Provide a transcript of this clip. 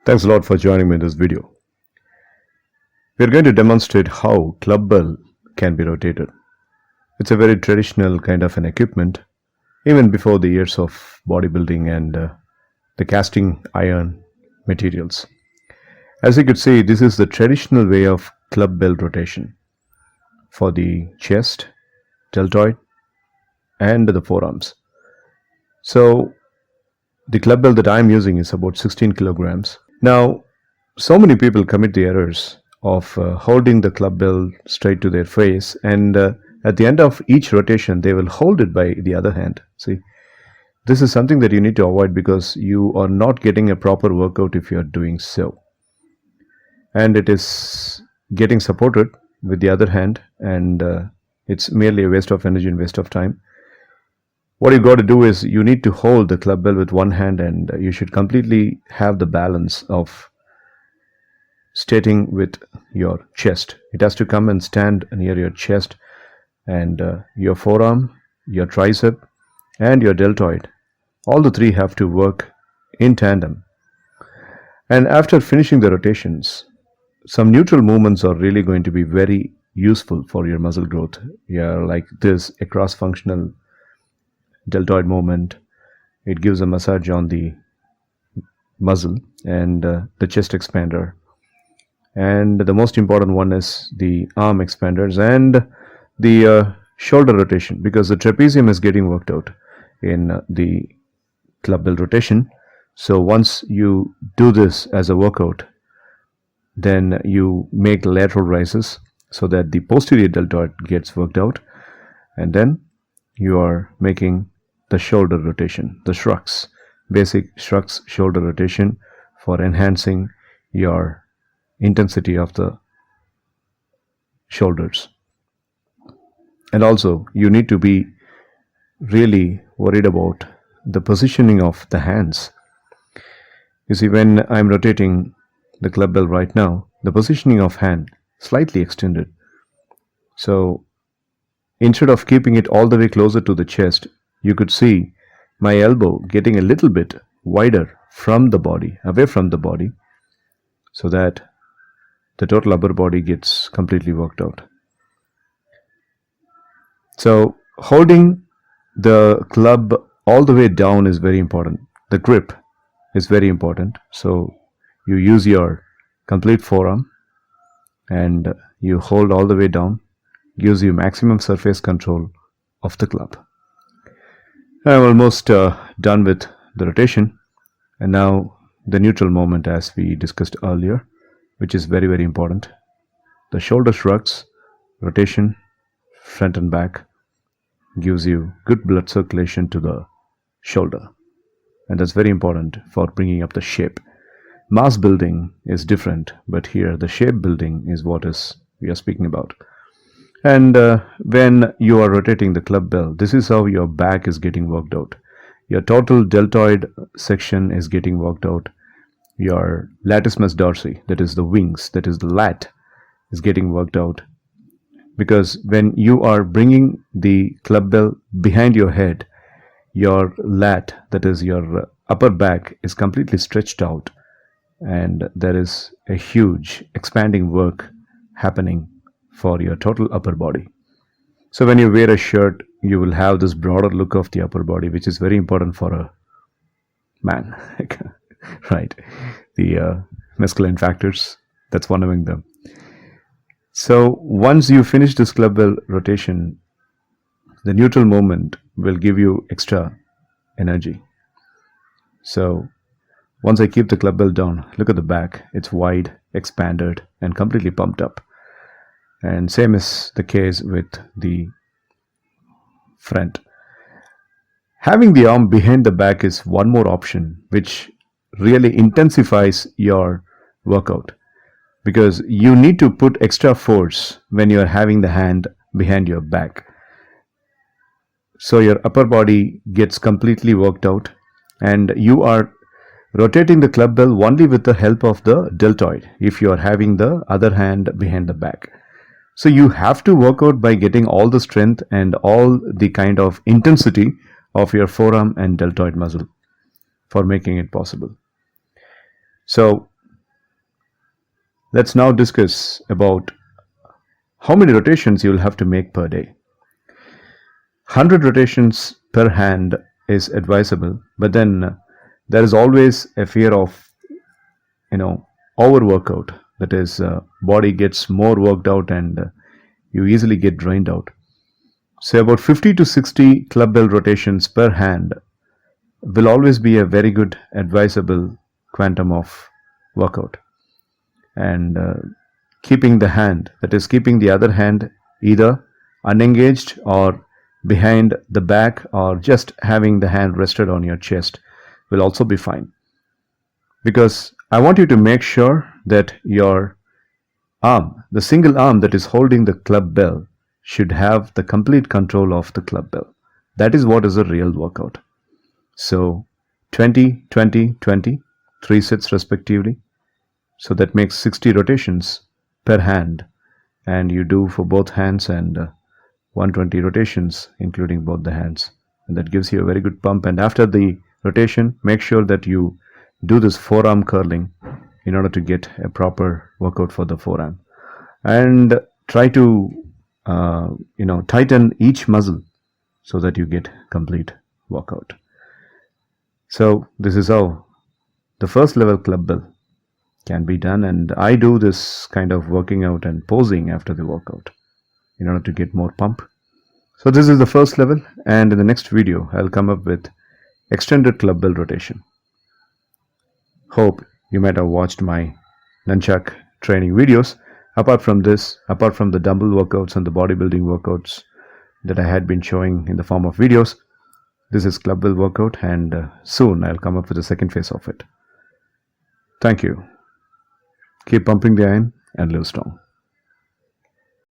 Thanks a lot for joining me in this video. We're going to demonstrate how Clubbell can be rotated. It's a very traditional kind of an equipment, even before the years of bodybuilding and the casting iron materials. As you could see, this is the traditional way of Clubbell rotation for the chest, deltoid, and the forearms. So the Clubbell that I'm using is about 16 kilograms. Now, so many people commit the errors of holding the Clubbell straight to their face, and at the end of each rotation they will hold it by the other hand. See, this is something that you need to avoid because you are not getting a proper workout if you are doing so, and it is getting supported with the other hand, and it's merely a waste of energy and waste of time. What you got to do is you need to hold the Clubbell with one hand, and you should completely have the balance of stating with your chest. It has to come and stand near your chest, and your forearm, your tricep, and your deltoid. All the three have to work in tandem. And after finishing the rotations, some neutral movements are really going to be very useful for your muscle growth. Yeah, like this, a cross-functional deltoid movement. It gives a massage on the muscle and the chest expander, and the most important one is the arm expanders and the shoulder rotation, because the trapezium is getting worked out in the Clubbell rotation. So once you do this as a workout, then you make lateral rises so that the posterior deltoid gets worked out, and then you are making the shoulder rotation, the shrugs, basic shrugs shoulder rotation for enhancing your intensity of the shoulders. And also you need to be really worried about the positioning of the hands. You see, when I'm rotating the Clubbell right now, the positioning of hand slightly extended. So instead of keeping it all the way closer to the chest, you could see my elbow getting a little bit wider from the body, away from the body, so that the total upper body gets completely worked out. So holding the club all the way down is very important. The grip is very important. So you use your complete forearm and you hold all the way down, gives you maximum surface control of the club. I'm almost done with the rotation, and now the neutral moment, as we discussed earlier, which is very, very important. The shoulder shrugs, rotation, front and back, gives you good blood circulation to the shoulder, and that's very important for bringing up the shape. Mass building is different, but here the shape building is what we are speaking about. And when you are rotating the Clubbell, this is how your back is getting worked out. Your total deltoid section is getting worked out. Your latissimus dorsi, that is the wings, that is the lat, is getting worked out. Because when you are bringing the Clubbell behind your head, your lat, that is your upper back, is completely stretched out, and there is a huge expanding work happening for your total upper body. So when you wear a shirt, you will have this broader look of the upper body, which is very important for a man. Right? The masculine factors, that's one among them. So once you finish this Clubbell rotation, the neutral movement will give you extra energy. So once I keep the Clubbell down, look at the back. It's wide, expanded, and completely pumped up. And same is the case with the front. Having the arm behind the back is one more option which really intensifies your workout, because you need to put extra force when you are having the hand behind your back. So your upper body gets completely worked out, and you are rotating the Clubbell only with the help of the deltoid if you are having the other hand behind the back. So you have to work out by getting all the strength and all the kind of intensity of your forearm and deltoid muscle for making it possible. So Let's now discuss about how many rotations you'll have to make per day. 100 rotations per hand is advisable, but then there is always a fear of, overworkout. That is, body gets more worked out and you easily get drained out. So about 50 to 60 club bell rotations per hand will always be a very good advisable quantum of workout. And keeping the hand, that is keeping the other hand either unengaged or behind the back, or just having the hand rested on your chest, will also be fine. Because I want you to make sure that your arm, the single arm that is holding the club bell, should have the complete control of the club bell. That is what is a real workout. So 20, 20, 20, 3 sets respectively. So that makes 60 rotations per hand, and you do for both hands, and 120 rotations including both the hands, and that gives you a very good pump. And after the rotation, make sure that you do this forearm curling in order to get a proper workout for the forearm, and try to tighten each muscle so that you get complete workout. So this is how the first level club bell can be done, and I do this kind of working out and posing after the workout in order to get more pump. So this is the first level, and in the next video I'll come up with extended club bell rotation. Hope you might have watched my nunchuck training videos. Apart from this, apart from the dumbbell workouts and the bodybuilding workouts that I had been showing in the form of videos, this is club bell workout, and soon I'll come up with the second phase of it. Thank you. Keep pumping the iron and live strong.